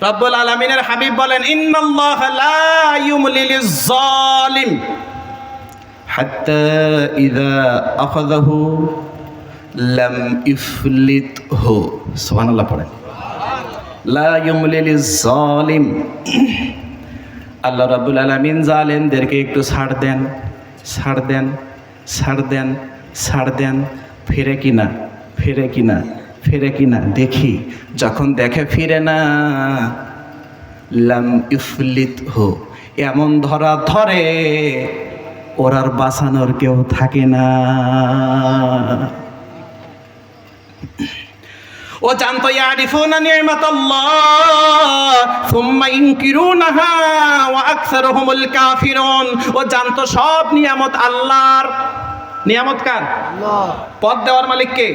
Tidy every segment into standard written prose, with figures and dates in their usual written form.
রব্বুল আলামিনের হাবিব বলেন, ইন্নাল্লাহা লা ইউমলিলিজ জালিম হাত্তা ইযা আখাযাহু লাম ইফলিতহু। সুবহানাল্লাহ পড়েন। লা ইউমলিলিজ জালিম, আল্লাহ রাব্বুল আলামিন জালেমদেরকে একটু ছাড় দেন, ছাড় দেন, ছাড় দেন, ছাড় দেন, ফিরে কিনা, ফিরে কিনা, ফিরে কিনা দেখি। যখন দেখে ফিরে না, লাম ইফলিতহু, এমন ধরা ধরে ওর আর বাঁচানোর কেউ থাকে না। ও জানতো ইয়ারিফুনা নি'মাতাল্লাহ সুম্মা ইনকিরুনাহা ওয়া আকসারুহুমুল কাফিরুন। ও জানতো সব নিয়ামত আল্লাহর। নিয়ামত কার? আল্লাহ। পদ দেওয়ার মালিক কে?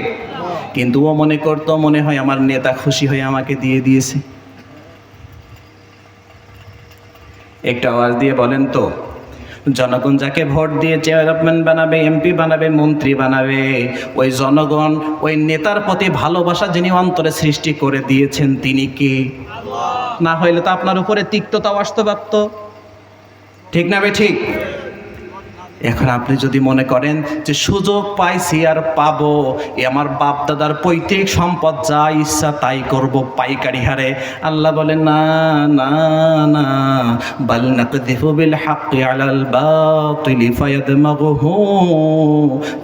কিন্তু ও মনে করতো মনে হয় আমার নেতা খুশি হয়ে আমাকে দিয়ে দিয়েছে। একটা আওয়াজ দিয়ে বলেন তো, জনগণ যাকে ভোট দিয়ে চেয়ারম্যান বানাবে, এমপি বানাবে, মন্ত্রী বানাবে, ওই জনগণ ওই নেতার প্রতি ভালোবাসা যিনি অন্তরে সৃষ্টি করে দিয়েছেন তিনি কে? না হইলে তো আপনার উপরে তিক্ততাও আসতে পারত, ঠিক না বে ঠিক? এখন আপনি যদি মনে করেন যে সুযোগ পাইছি আর পাবো, এ আমার বাপ দাদার পৈতৃক সম্পদ, যা ইচ্ছা তাই করব পাইকারি হারে, আল্লাহ বলেন না না না, বাল নাকযিফু বিল হাক্কি আলাল বাতিলি ফায়াদমাগুহু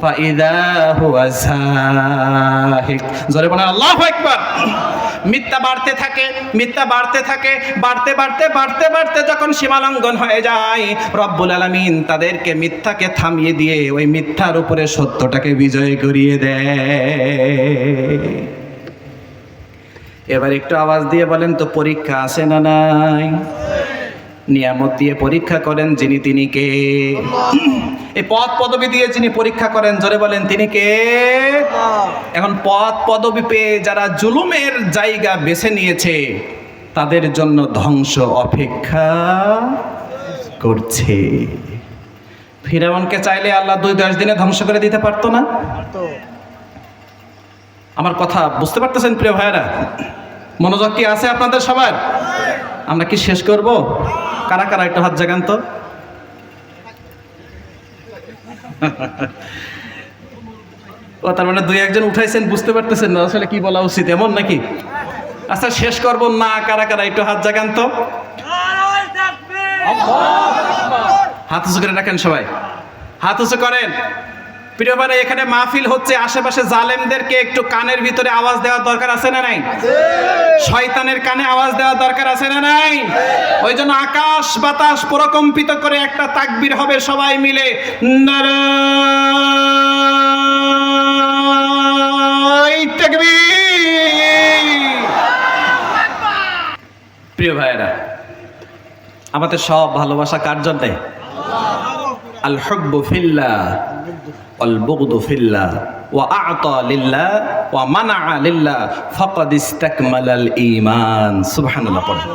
ফাইযা হুয়া যাহিক। জোরে বলেন আল্লাহু আকবার। মিথ্যা বাড়তে থাকে, মিথ্যা বাড়তে থাকে, বাড়তে বাড়তে বাড়তে বাড়তে যখন সীমালঙ্ঘন হয়ে যায়, রব্বুল আলামিন তাদেরকে মিথ্যাকে থামিয়ে দিয়ে ওই মিথ্যার উপরে সত্যটাকে বিজয় করিয়ে দেয়। এবার একটু আওয়াজ দিয়ে বলেন তো, পরীক্ষা আছে না নাই? নিয়ামত দিয়ে পরীক্ষা করেন যিনি, তিনি কে? এই পদ পদবি দিয়ে যিনি পরীক্ষা করেন, জোরে বলেন তিনি কে? এখন পদ পদবি পেয়ে যারা জুলুমের জায়গা বেছে নিয়েছে, তাদের জন্য ধ্বংস অপেক্ষা করছে। ফিরাউনকে চাইলে আল্লাহ 2-10 দিনে ধ্বংস করে দিতে পারতো না? আমার কথা বুঝতে পারতেছেন প্রিয় ভাইরা? মনোযোগ কি আছে আপনাদের সবার? আমরা কি শেষ করব? কারা কারা একটু হাত জাগান তো। ও তার মানে 2-1 উঠাইছেন, বুঝতে পারতেছেন না আসলে কি বলা উচিত, এমন নাকি? আচ্ছা শেষ করব না, কারা কারা একটু হাত জাগান তো। হাত উঁচু করে রাখেন সবাই, হাত উঁচু করেন। প্রিয় ভাইরা, এখানে মাহফিল হচ্ছে, আশেপাশে জালেমদেরকে একটু কানের ভিতরে আওয়াজ দেওয়ার দরকার আছে না নাই? শয়তানের কানে আওয়াজ দেওয়ার দরকার আছে না নাই? ওই জন্য আকাশ বাতাস প্রকম্পিত করে একটা তাকবীর হবে সবাই মিলে, নারায়ে তাকবীর। প্রিয় ভাইরা, আমাদের সব ভালোবাসা কার জন্যে? আল হুব্বু ফিল্লাহ ওয়াল বুগদু ফিল্লাহ ওয়া আ'তা লিল্লাহ ওয়া মানা'a লিল্লাহ ফাকাদ ইসতাকমালাল ঈমান। সুবহানাল্লাহ পড়েন।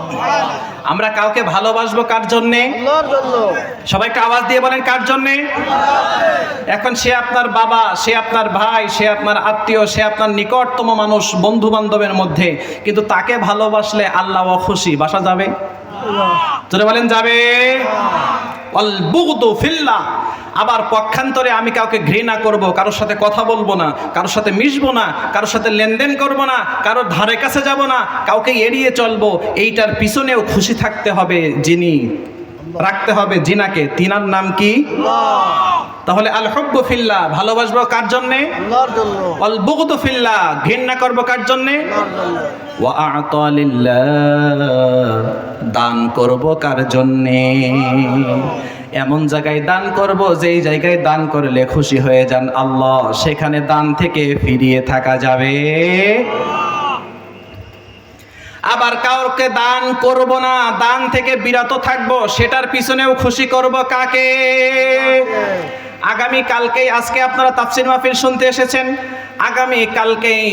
আমরা কাউকে ভালোবাসবো কার জন্যে? আল্লাহর জন্য। সবাই একটা আওয়াজ দিয়ে বলেন, কার জন্যে? এখন সে আপনার বাবা, সে আপনার ভাই, সে আপনার আত্মীয়, সে আপনার নিকটতম মানুষ, বন্ধু বান্ধবের মধ্যে, কিন্তু তাকে ভালোবাসলে আল্লাহ খুশি, বাসা যাবে? জোরে বলেন যাবে? ওয়াল বুগদু ফিল্লাহ। আবার পক্ষান্তরে আমি কাউকে ঘৃণা করব, কারোর সাথে কথা বলবো না, কারোর সাথে মিশবো না, কারোর সাথে লেনদেন করব না, কারোর ধারে কাছে যাব না, কাউকে এড়িয়ে চলবো, এইটার পিছনেও খুশি থাকতে হবে যিনি, রাখতে হবে জিনাকে, তিনার নাম কি? তাহলে আল হুব্বু ফিল্লাহ, ভালোবাসবো কার জন্যে? আল্লাহর জন্য। আল বুগদু ফিল্লাহ, ঘৃণা করব কার জন্যে? আল্লাহর জন্য। ওয়া আ'তা লিল্লাহ, দান করব কার জন্যে? এমন জায়গায় দান করব যেই জায়গায় দান করলে খুশি হয়ে যান আল্লাহ, সেখানে দান থেকে ফিরিয়ে থাকা যাবে। আবার কাউকে দান করব না, দান থেকে বিরত থাকব, সেটার পিছনেও খুশি করব কাকে? আগামী কালকেই, আজকে আপনারা তাফসীর মাহফিল শুনতে এসেছেন, আগামী কালকেই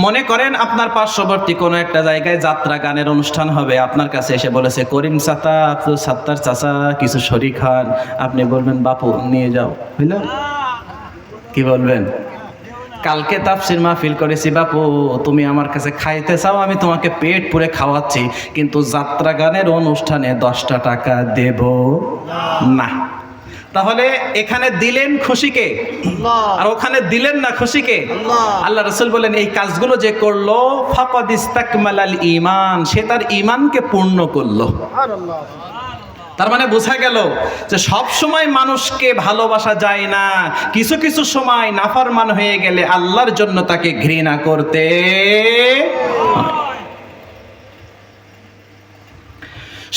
মনে করেন আপনার পার্শ্ববর্তী কোনো একটা জায়গায় যাত্রা গানের অনুষ্ঠান হবে, আপনার কাছে এসে বলেছে করিম চাচা, আব্দুল সাত্তার চাচা কিছু শরীক খান, আপনি বলবেন বাপু নিয়ে যাও, হইল? কি বলবেন? কালকে তাফসির মাহফিল করেছি, বাপু তুমি আমার কাছে খাইতে চাও, আমি তোমাকে পেট পুরে খাওয়াচ্ছি, কিন্তু যাত্রা গানের অনুষ্ঠানে 10টা টাকা দেব না। তাহলে এখানে দিলেন খুশিকে, আর ওখানে দিলেন না খুশিকে। আল্লাহ রাসূল বলেন এই কাজগুলো যে করলো ফাকাদ ইস্তাকমালাল ঈমান, সে তার ঈমানকে পূর্ণ করলো। তার মানে বোঝা গেল যে সব সময় মানুষকে ভালোবাসা যায় না, কিছু কিছু সময় নাফরমান হয়ে গেলে আল্লাহর জন্য তাকে ঘৃণা করতে হয়।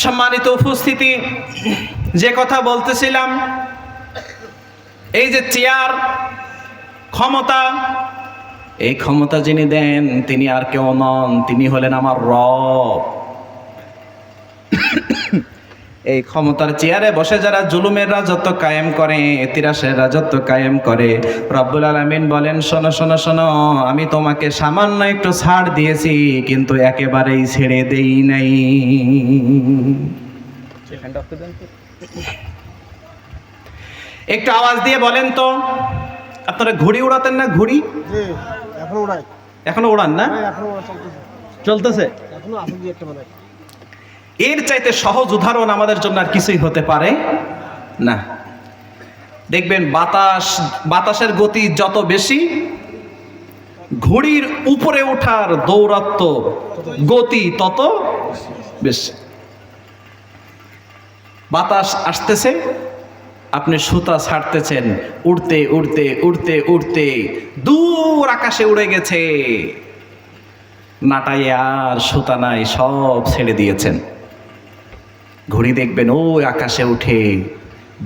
সম্মানিত উপস্থিতি, যে কথা বলতেছিলাম, এই যে চেয়ার ক্ষমতা, এই ক্ষমতা যিনি দেন তিনি আর কেউ নন, তিনি হলেন আমার রব। এই ক্ষমতার চেয়ারে বসে যারা জুলুমের রাজত্ব কায়েম করে, তিরাসের রাজত্ব কায়েম করে, রব্বুল আলামিন বলেন শোনো শোনো শোনো, আমি তোমাকে সামান্য একটু ছাড় দিয়েছি, কিন্তু একেবারেই ছেড়ে দেই নাই। একটু আওয়াজ দিয়ে বলেন তো, আপনারা ঘুড়ি উড়াতেন না? ঘুড়ি এখনো উড়ান না? চলতেছে। এর চাইতে সহজ উদাহরণ আমাদের জন্য আর কিছুই হতে পারে না। দেখবেন বাতাসের গতি যত বেশি, ঘুড়ির উপরে ওঠার দৌরাত্ম গতি তত বেশি। বাতাস আসতেছে, আপনি সুতা ছাড়তেছেন, উড়তে উড়তে উড়তে উড়তে দূর আকাশে উড়ে গেছে, নাটাই আর সুতা নাই, সব ছেড়ে দিয়েছেন। ঘুড়ি দেখবেন ওই আকাশে উঠে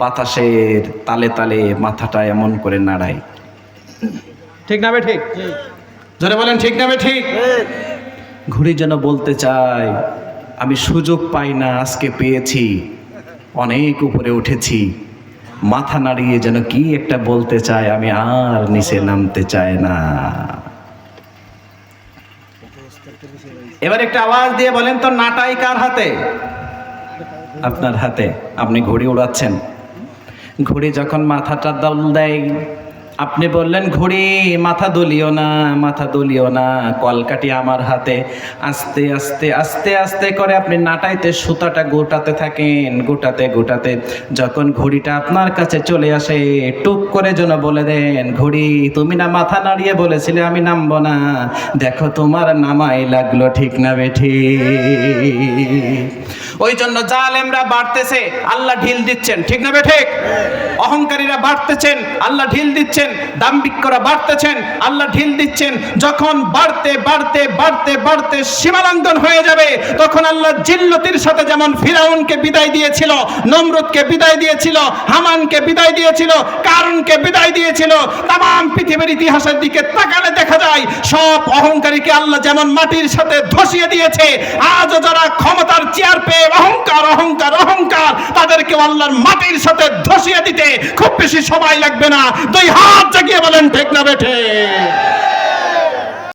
বাতাসের তালে তালে মাথাটা এমন করে নাড়ায়। ঠিক না বে ঠিক? জোরে বলেন ঠিক না বে ঠিক? ঘুড়ি যেন বলতে চায় আমি সুযোগ পাই না, আজকে পেয়েছি, অনেক উপরে উঠেছি, মাথা নাড়িয়ে যেন কি একটা বলতে চায়, আমি আর নিচে নামতে চাই না। এবার একটা আওয়াজ দিয়ে বলেন তো, নাটাই কার হাতে? আপনার হাতে। আপনি ঘুড়ি উড়াচ্ছেন, ঘুড়ি যখন মাথাটা দল দেয়, আপনি বললেন ঘুড়ি মাথা দলিও না, মাথা দলিও না, কলকাঠি আমার হাতে। আস্তে আস্তে আস্তে আস্তে করে আপনি নাটাইতে সুতাটা গোটাতে থাকেন, গোটাতে গোটাতে যখন ঘুড়িটা আপনার কাছে চলে আসে, টুক করে যেন বলে দেন ঘুড়ি তুমি না মাথা নাড়িয়ে বলেছিলে আমি নামবো না, দেখো তোমার নামাই লাগলো। ঠিক না বেঠি? ওই জন্য জালেমরা বাড়তেছে, আল্লাহ ঢিল দিচ্ছেন। ঠিক না বেঠি? অহংকারীরা বাড়তেছেন, আল্লাহ ঢিল দিচ্ছেন। দাম্ভিকরা বাড়তেছেন, আল্লাহ ঢিল দিচ্ছেন। যখন বাড়তে বাড়তে বাড়তে বাড়তে সীমালঙ্ঘন হয়ে যাবে, তখন আল্লাহ জিল্লতির সাথে যেমন ফিরাউনকে বিদায় দিয়েছিল, নমরুদকে বিদায় দিয়েছিল, হামানকে বিদায় দিয়েছিল, কারুনকে বিদায় দিয়েছিল, তাম পৃথিবীর ইতিহাসের দিকে তাকালে দেখা যায় সব অহংকারীকে আল্লাহ যেমন মাটির সাথে ধসিয়ে দিয়েছে, আজও যারা ক্ষমতার চেয়ার পেয়ে অহংকার অহংকার অহংকার, তাদেরকে আল্লাহর মাটির সাথে ধসিয়ে দিতে খুব বেশি সময় লাগবে না। দুই হাত জাগিয়ে বলেন ঠিক না বেঠে?